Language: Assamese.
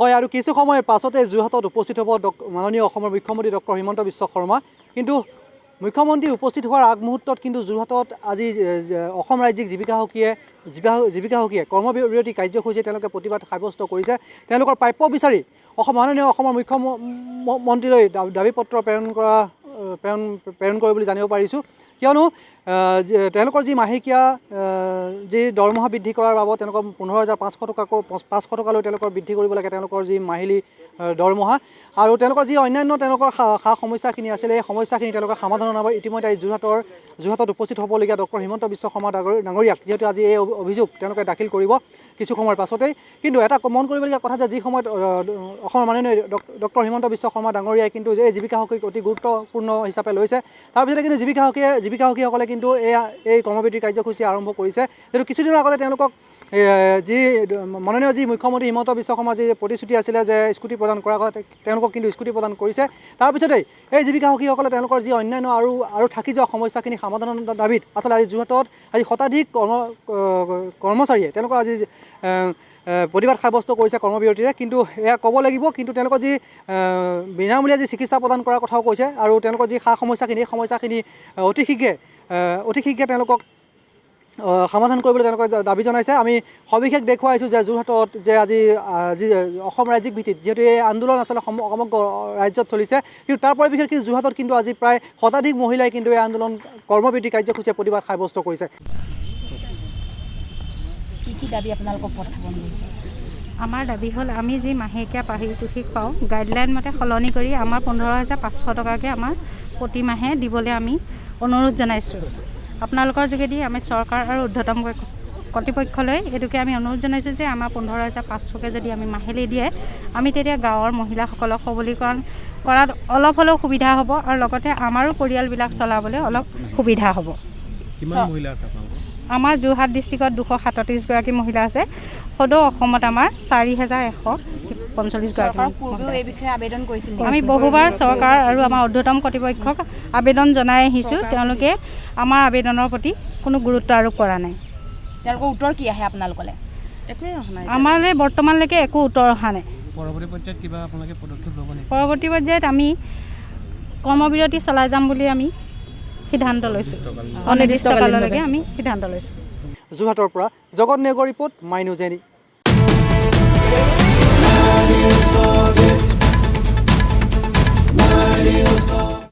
হয় আৰু কিছু সময়ৰ পাছতে যোৰহাটত উপস্থিত হ'ব মাননীয় অসমৰ মুখ্যমন্ত্ৰী ডক্টৰ হিমন্ত বিশ্ব শৰ্মা কিন্তু মুখ্যমন্ত্ৰী উপস্থিত হোৱাৰ আগমুহূৰ্তত কিন্তু যোৰহাটত আজি অসম ৰাজ্যিক জীৱিকা সখীয়ে কৰ্মবিৰতি কাৰ্যসূচী তেওঁলোকে প্ৰতিবাদ সাব্যস্ত কৰিছে তেওঁলোকৰ প্ৰাপ্য বিচাৰি মাননীয় অসমৰ মুখ্যমন্ত্ৰীলৈ দাবী পত্ৰ প্ৰেৰণ কৰে বুলি জানিব পাৰিছোঁ কিয়নো তেওঁলোকৰ যি মাহেকীয়া যি দৰমহা বৃদ্ধি কৰাৰ বাবদ তেওঁলোকৰ 15,500 টকালৈ তেওঁলোকৰ বৃদ্ধি কৰিব লাগে তেওঁলোকৰ যি মাহিলী দৰমহা আৰু তেওঁলোকৰ যি অন্যান্য তেওঁলোকৰ সা সমস্যাখিনি আছিলে এই সমস্যাখিনি তেওঁলোকে সমাধানৰ বাবে ইতিমধ্যে যোৰহাটত উপস্থিত হ'বলগীয়া ডক্টৰ হিমন্ত বিশ্ব শৰ্মা ডাঙৰীয়াক যিহেতু আজি এই অভিযোগ তেওঁলোকে দাখিল কৰিব কিছু সময়ৰ পাছতেই কিন্তু এটা মন কৰিবলগীয়া কথা যে যি সময়ত অসমৰ মাননীয় ডক্টৰ হিমন্ত বিশ্ব শৰ্মা ডাঙৰীয়াই কিন্তু এই জীৱিকা সখীক অতি গুৰুত্বপূৰ্ণ হিচাপে লৈছে তাৰপিছতে কিন্তু জীৱিকা সখীসকলে কিন্তু এই কৰ্মবিৰতি কাৰ্যসূচী আৰম্ভ কৰিছে যিহেতু কিছুদিনৰ আগতে তেওঁলোকক যি মাননীয় যি মুখ্যমন্ত্ৰী হিমন্ত বিশ্ব শৰ্মা যি প্ৰতিশ্ৰুতি আছিলে যে স্কুটি প্ৰদান কৰাৰ কথা তেওঁলোকক কিন্তু স্কুটি প্ৰদান কৰিছে তাৰপিছতেই এই জীৱিকা সখীসকলে তেওঁলোকৰ যি অন্যান্য আৰু থাকি যোৱা সমস্যাখিনি সমাধানৰ দাবীত আচলতে আজি যোৰহাটত আজি শতাধিক কৰ্মচাৰীয়ে তেওঁলোকৰ আজি প্ৰতিবাদ সাব্যস্ত কৰিছে কৰ্মবিৰতিৰে কিন্তু এয়া ক'ব লাগিব কিন্তু তেওঁলোকৰ যি বিনামূলীয়া যি চিকিৎসা প্ৰদান কৰাৰ কথাও কৈছে আৰু তেওঁলোকৰ যি সা সমস্যাখিনি অতি শীঘ্ৰে তেওঁলোকক সমাধান কৰিবলৈ তেওঁলোকে দাবী জনাইছে আমি সবিশেষ দেখুৱাইছোঁ যে যোৰহাটত যে আজি অসম ৰাজ্যিক ভিত্তিত যিহেতু এই আন্দোলন আচলতে সমগ্ৰ ৰাজ্যত চলিছে কিন্তু তাৰ পৰিপ্ৰেক্ষিতত কিন্তু যোৰহাটত কিন্তু আজি প্ৰায় শতাধিক মহিলাই কিন্তু এই আন্দোলন কৰ্মবিৰতি কাৰ্যসূচীয়ে প্ৰতিবাদ সাব্যস্ত কৰিছে কি দাবী আপোনালোকক উত্থাপন কৰিছে আমাৰ দাবী হ'ল আমি যি মাহেকীয়া পাৰিতোষিক পাওঁ গাইডলাইন মতে সলনি কৰি আমাৰ 15,500 টকাকৈ আমাৰ প্ৰতি মাহে দিবলৈ আমি অনুৰোধ জনাইছোঁ আপোনালোকৰ যোগেদি আমি চৰকাৰ আৰু ঊৰ্ধ্বতম কৰ্তৃপক্ষলৈ এইটোকে আমি অনুৰোধ জনাইছোঁ যে আমাৰ 15,500কৈ যদি আমি মাহিলী দিয়ে আমি তেতিয়া গাঁৱৰ মহিলাসকলক সবলীকৰণ কৰাত অলপ হ'লেও সুবিধা হ'ব আৰু লগতে আমাৰো পৰিয়ালবিলাক চলাবলৈ অলপ সুবিধা হ'ব আমাৰ যোৰহাট ডিষ্ট্ৰিক্টত 237গৰাকী মহিলা আছে সদৌ অসমত আমাৰ 4,145গৰাকী আমি বহুবাৰ চৰকাৰ আৰু আমাৰ ঊৰ্ধ্বতম কৰ্তৃপক্ষক আবেদন জনাই আহিছোঁ তেওঁলোকে আমাৰ আবেদনৰ প্ৰতি কোনো গুৰুত্ব আৰোপ কৰা নাই তেওঁলোকৰ উত্তৰ কি আহে আপোনালোকলৈ আমালৈ বৰ্তমানলৈকে একো উত্তৰ অহা নাই পৰৱৰ্তী পৰ্যায়ত আমি কৰ্মবিৰতি চলাই যাম বুলি আমি সিদ্ধান্ত লৈছোঁ অনিৰ্দিষ্টকাললৈকে আমি সিদ্ধান্ত লৈছোঁ যোৰহাটৰ পৰা জগত নেওগৰ ৰিপৰ্ট মাই নিউজ এনি